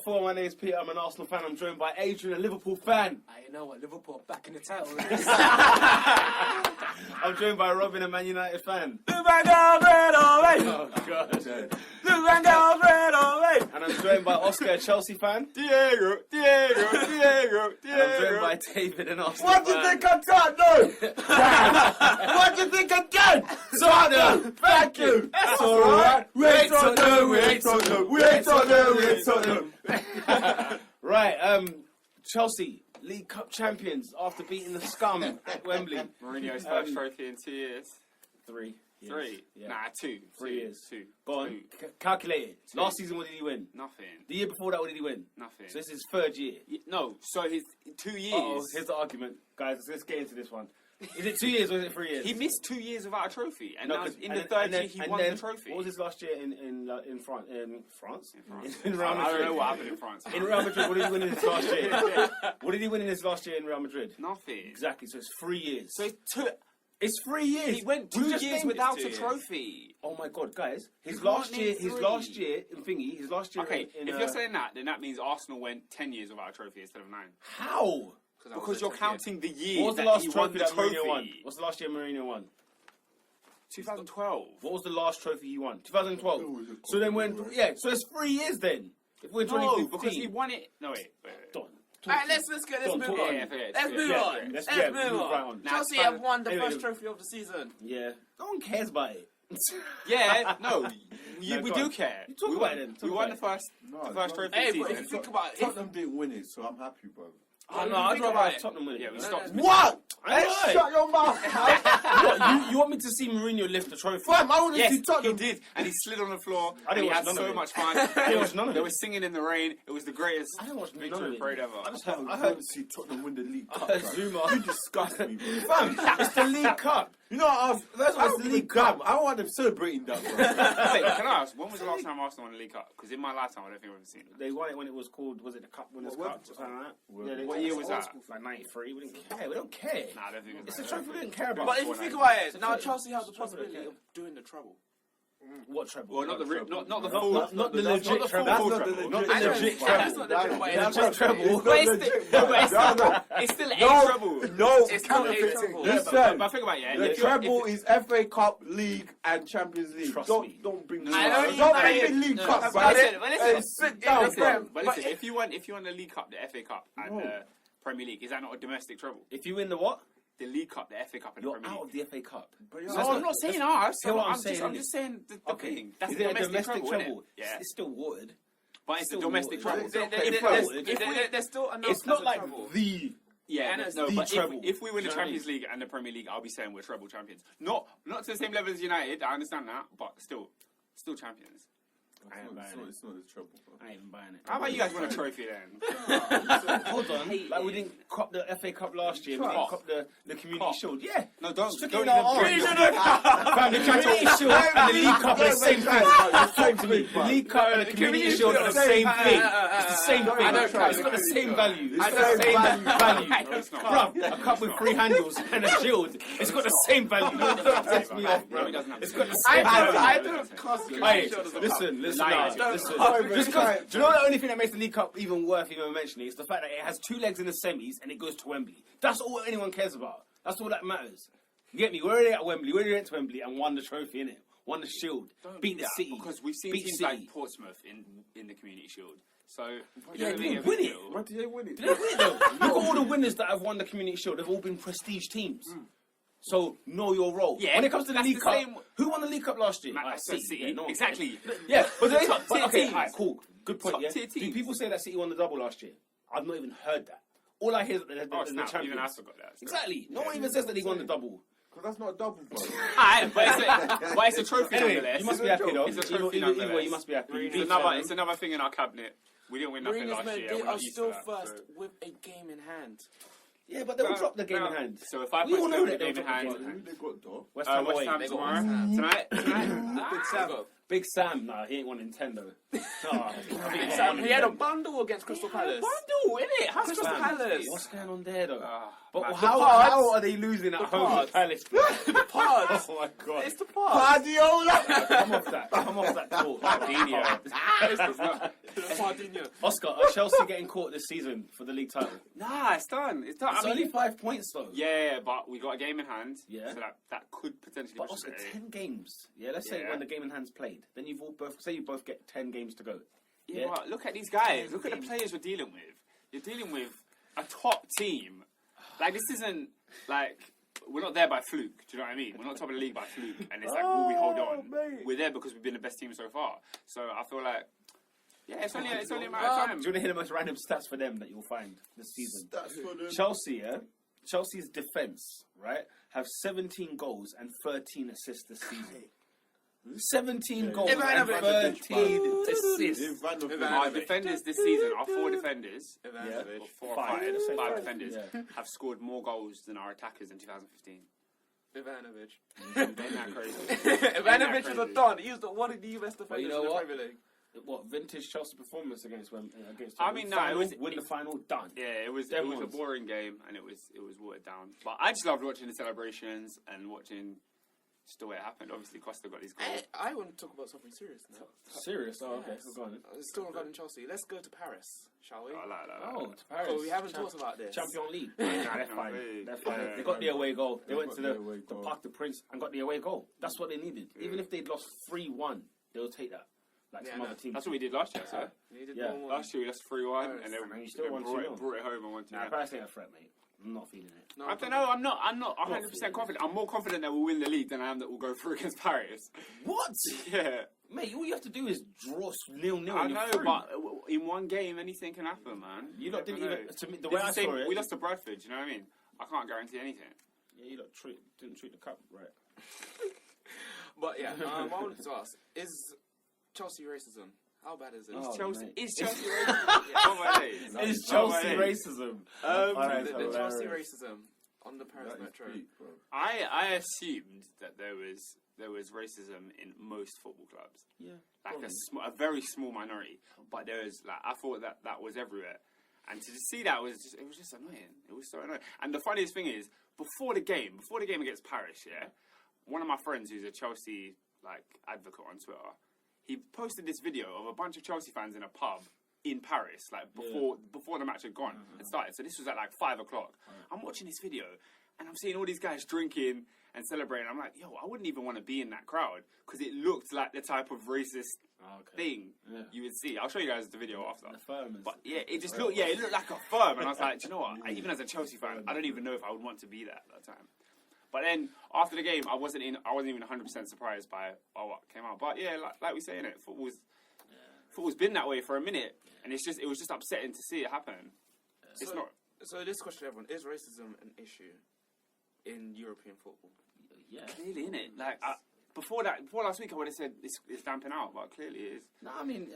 4. My name is Peter. I'm an Arsenal fan. I'm joined by Adrian, a Liverpool fan. You know what? Liverpool back in the title. I'm joined by Robin, a Man United fan. Blue and gold, red or white. Oh, God. Blue and gold, red or white. And I'm joined by Oscar, a Chelsea fan. Diego. And I'm joined by David, an Arsenal What do you fan. think I've done? No! What do you think I've done? Tottenham! Thank you! That's all right. We ain't Tottenham, we ain't Tottenham, we ain't Tottenham, we ain't Tottenham. Right, Chelsea, League Cup champions after beating the scum at Wembley. Mourinho's first trophy in 2 years. 3 years. 3? Yeah. Nah, 2. 3 years. 2. Go on, Two. calculate it. Two. Last season, what did he win? Nothing. The year before that, what did he win? Nothing. So this is his 3rd year. No, so his 2 years. Oh, here's the argument. Guys, let's get into this one. Is it 2 years or is it 3 years? He missed 2 years without a trophy, and No, now 'cause- in the and 3rd then- year he and won then, the trophy. What was his last year in France? In France? In France. In Real I Madrid. don't know what happened in France. In Real Madrid, what did he win in his last year? What did he win in his last year in Real Madrid? Nothing. Exactly, so it's 3 years. So It's 3 years. he went We 2 just years named it without 2 a years. trophy. Oh my God, guys! His You last can't year, name his 3. last year in thingy, his last year. Okay, in, if you're saying that, then that means Arsenal went 10 years without a trophy instead of 9. how? Because you're counting the year What was the that last he won trophy the that trophy. Mourinho won? What's the last year Mourinho won? 2012. What was the last trophy he won? 2012. Oh, is it So then when, called? yeah, so it's 3 years then. If we're No, 2015. because he won it. No, wait. Don't. Alright, let's move Don't on. talk. Let's move Yeah, on. let's Let's move move on. right on. Nah, Chelsea it's have fine. won the Anyway. first trophy of the season. Yeah. No one cares about it. Yeah, no, No, we go do on. care. You talk we about won, it then. Talk we won about the first, No, the first no. trophy Hey, of the but if season. you think about it, Tottenham didn't win it, so I'm happy, bro. Oh, no, you I'd think rather about have it. Tottenham win it. Yeah, we No, stopped. no, What? I Hey, lied. shut your mouth. What, you want me to see Mourinho lift the trophy? Fam, I want to Yes, see he Tottenham. did, and he slid on the floor. I didn't and he watch had none of so it. much fun. I didn't watch none of They it. were singing in the rain. It was the greatest I didn't watch none of victory it. parade ever. I just I heard, I heard heard to see Tottenham win the League I Cup. heard bro. Zuma. You disgust me, bro. Fam, it's the League Cup. You know, I was, That's I what's was the the League Cup. I want them celebrating that, bro. Wait, can I ask, when was the last time Arsenal won the League Cup? Because in my lifetime, I don't think I've ever seen it. They won it when it was called, was it the Cup Winners' What- Cup or something like that? what- Yeah, they- what year was that? Like 93. We didn't care. We don't care. Nah, I don't think it was It's a that. trophy we didn't care about. But if you think about it, now Chelsea have the possibility of doing the treble. What treble? Well, not the Not- full. not the legit the treble. full Not treble. the Not I know, legit yeah, treble. that's not the treble, but That's it's not treble. It's But it's not still- legit, no, bro. but it's No, still- no. It's still a No, treble. no, It's not a treble. Yeah, Listen, but think about it, yeah. the if you're- treble if- is FA Cup, League, and Champions League. Trust don't me. don't bring No, me. I Don't don't bring even- me League no, Cup, but bro. listen, but listen, Hey, sit down, listen, bro. But listen, if you won the League Cup, the FA Cup, and No. the Premier League, is that not a domestic treble? If you win the what? The League Cup, the FA Cup, and the You're Premier out League. of the FA Cup. But No, you're- I'm not saying ours. Hear what I'm I'm saying, just saying the Okay. thing. That's Is a it a domestic treble? treble, innit? Yeah. It's still watered. But it's a still domestic watered. treble. There's still enough. It's not as a like treble. the. Yeah, And it's no, the but treble. if we win Do the you know what I Champions League and the Premier League, I'll be saying we're treble champions. Not to the same level as United, I understand that, but still champions. I ain't buying it. It's not the treble, bro. I ain't even buying it. How about you guys win a trophy then? Hold on. Like we didn't cop the FA Cup last year. We didn't Cop. cop the Community Cop. Shield. Yeah. No, don't Stick don't it in our arms. even Fam, the Community Shield and the League Cup are the same thing. Talk to me. The League Cup and the Community Shield are the same thing. It's the same thing. I don't care. It's got the same value. It's It's got the the same same value. No, it's not. Bruv, a cup with 3 handles and a shield. It's got the same value. Don't piss me off, No, bro. it doesn't have It's the got the same same value. I don't cost Hey, listen, Lies. listen. Sorry, Just man. 'cause- do you know the only thing that makes the League Cup even worth even mentioning is the fact that it has 2 legs in the semis and it goes to Wembley. That's all anyone cares about. That's all that matters. You get me? We're already at Wembley. We're already at Wembley and won the trophy, innit? Won the Shield. Beat the City. Because we've seen Beat teams City. like Portsmouth in the Community Shield. So Yeah, don't they think win a big it. deal. Why did they win it? Did they win it though? Look at all the winners that have won the Community Shield. They've all been prestige teams. So know your role. Yeah, when it comes to the that's League the Cup, same- who won the League Cup last year? Manchester City. Yeah, no one Exactly. Yeah, but they Top tier okay, teams. alright, cool. Good point, Top yeah? tier Do teams. people say that City won the double last year? I've not even heard that. All I hear is that they're Oh, the snap. champions. Even I forgot that. Exactly. No one even says that they won the double. Because that's not a double, bro. Alright, but it's a trophy Anyway, nonetheless. you must be happy though. It's a trophy Either way, nonetheless. you must be happy. You It's beat another, Tottenham. it's another thing in our cabinet. We didn't win nothing Mourinho's last men, year. they We're not are used still to that, first so. with a game in hand. Yeah, but they will drop the game in hand. So if I We all put know the that they'll game in drop the hand, game in hand. Who they got, though? West Ham West away. Ham They got tomorrow, West Ham. tonight. Good Sam. Big Sam, nah, he ain't won Nintendo. Nah, Sam, he had a bundle against Crystal Palace. Bundle, innit? How's Crystal Sam? Palace. What's going on there though? But man, How are they losing at home pods. to Palace? The parts. Oh my god. It's the parts. Guardiola. Come off that talk. Pardinho. Oscar, are Chelsea getting caught this season for the league title? Nah, it's done. It's done. It's only 5 points though. Yeah, but we got a game in hand. Yeah. So that could potentially. But push Oscar, us there. 10 games. Yeah, let's say Yeah. when the game in hand's played, then you've all both say you both get 10 games to go. Yeah, but look at these guys. Look at the players we're dealing with. You're dealing with a top team. Like, this isn't like we're not there by fluke. Do you know what I mean? We're not top of the league by fluke, and it's like, will we hold on? mate. We're there because we've been the best team so far. So I feel like, yeah, it's only a matter of time. Do you want to hear the most random stats for them that you'll find this season? That's for them. Chelsea, yeah? Chelsea's defence, right, have 17 goals and 13 assists this season. 17 goals and Ivanovic. 13 assists. Our defenders this season, our 4 defenders, Ivanovic. or 4 or Five. 5, Let's say 5 five. defenders, Yeah. have scored more goals than our attackers in 2015. Ivanovic. Ain't that crazy? Ivanovic is a don. He's one of the best defenders you know in the what? Premier League. What, vintage Chelsea performance against I mean, no, final, it was- win the final, done. Yeah, it was Them a ones. boring game and it was watered down. But I just loved watching the celebrations and watching just the way it happened. Obviously, Costa got his goal. I want to talk about something serious now. Serious? Oh, okay. Go on. Still regarding Chelsea. Let's go to Paris, shall we? I like that. Oh, to Paris. Oh, we haven't talked about this. Champions League. Nah, they're fine. League. They're fine. Yeah. They got the away goal. They went got to the the away goal. Parc des Princes and got the away goal. That's what they needed. Even if they'd lost 3-1, they'll take that. Like Yeah, some no. other teams. That's what we did last year. So. We needed Yeah. one more. Last year we lost 3-1 and then And you still won brought 2-0. it home and won 2-0. Nah, Paris ain't a threat, mate. I'm not feeling it. No, I don't know. I'm not 100% confident. I'm more confident that we'll win the league than I am that we'll go through against Paris. What? Yeah. Mate, all you have to do is draw 0-0 I and you're know, through. but in one game, anything can happen, man. You lot didn't never even... know. To me, the It's way I the same- saw it... we lost to Bradford, you know what I mean? I can't guarantee anything. Yeah, you lot didn't treat the cup right. But yeah, I wanted to ask: is Chelsea racism? How bad is it? Oh, Chelsea mate. is Chelsea racist. Oh my days. It's Oh, my Chelsea days. racism. The Chelsea racism on the Paris Metro. I assumed that there was racism in most football clubs, Yeah. like a very small minority. But there was I thought that was everywhere, and to see that was just annoying. It was so annoying. And the funniest thing is, before the game against Paris, yeah, one of my friends who's a Chelsea advocate on Twitter, he posted this video of a bunch of Chelsea fans in a pub in Paris, before the match had gone and started. So this was at 5 o'clock. I'm watching this video and I'm seeing all these guys drinking and celebrating. I'm like, yo, I wouldn't even want to be in that crowd because it looked like the type of racist thing you would see. I'll show you guys the video after. The firm is... But yeah, it just looked like a firm, and I was like, do you know what? Even as a Chelsea fan, I don't even know if I would want to be there at that time. But then after the game, I wasn't even 100% surprised by what came out. But yeah, like we say in it, football's been that way for a minute, and it was just upsetting to see it happen. It's not. So this question, everyone: is racism an issue in European football? Yeah. Clearly, in it. Before last week, I would have said it's damping out, but clearly it is. No, I mean...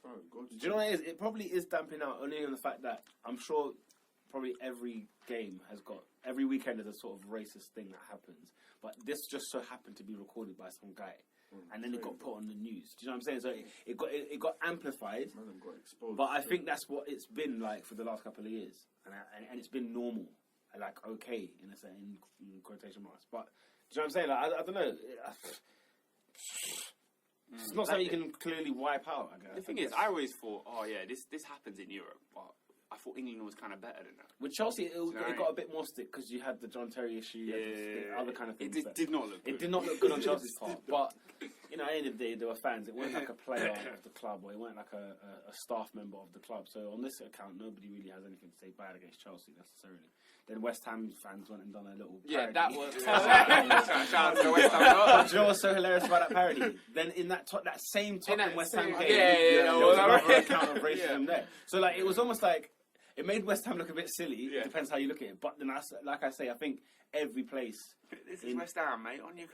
do you know what it is? It probably is damping out only on the fact that I'm sure probably every game every weekend there's a sort of racist thing that happens. But this just so happened to be recorded by some guy. And then it got put on the news. Do you know what I'm saying? So it got amplified. Got exposed. But I think that's what it's been like for the last couple of years. And it's been normal. Okay, in quotation marks. But do you know what I'm saying? I don't know. It's not something you can clearly wipe out, I guess. The thing is, I always thought, oh yeah, this happens in Europe, but I thought England was kind of better than that. With Chelsea, it know, got a bit more stick because you had the John Terry issue, you had the other kind of things. It did not look good. It did not look good on Chelsea's part. But, at the end of the day, there were fans. It wasn't like a player of the club, or it wasn't like a staff member of the club. So on this account, nobody really has anything to say bad against Chelsea necessarily. Then West Ham fans went and done a little parody. Yeah, that was. Shout out to the West Ham. Do you know what's so hilarious about that parody? Then in that same Tottenham West Ham game, yeah, there was another right. account of racism there. So it was almost like it made West Ham look a bit silly. It depends how you look at it. But then, like I say, I think every place. This is West Ham, mate. On your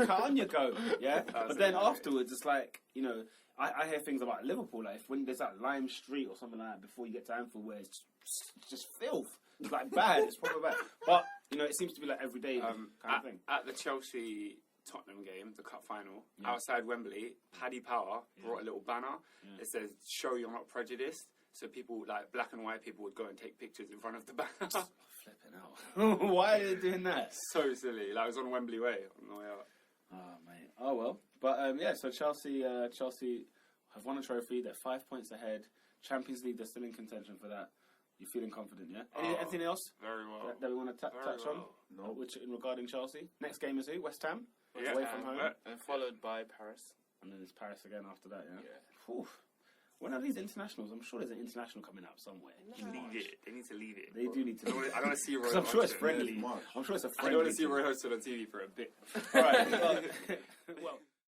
car. on your go. Yeah. But then afterwards, it's like I hear things about Liverpool. Like when there's that Lime Street or something like that before you get to Anfield, where it's just filth. It's bad. It's proper bad. But it seems to be like everyday kind of thing. At the Chelsea Tottenham game, the cup final, outside Wembley, Paddy Power brought a little banner. It says, "Show you're not prejudiced." So people, like black and white people, would go and take pictures in front of the banner. Flipping out. Why are they doing that? So silly. Like, it was on Wembley Way on the way out. Oh, mate. Oh, well. But, so Chelsea have won a trophy. They're 5 points ahead. Champions League, they're still in contention for that. You're feeling confident, yeah? Anything else Very well. that we want to touch on? No. Which, in regarding Chelsea? Next game is who? West Ham? Yeah. Away from home. And followed by Paris. And then it's Paris again after that, yeah? Yeah. Whew. When are these internationals? I'm sure there's an international coming up somewhere. Leave it. They need to leave it. They do need to. I don't want to see Roy. Because I'm sure it's Hodgson. friendly. March. I'm sure it's a I friendly. don't want to see Roy Hodgson on TV for a bit. All right. Well,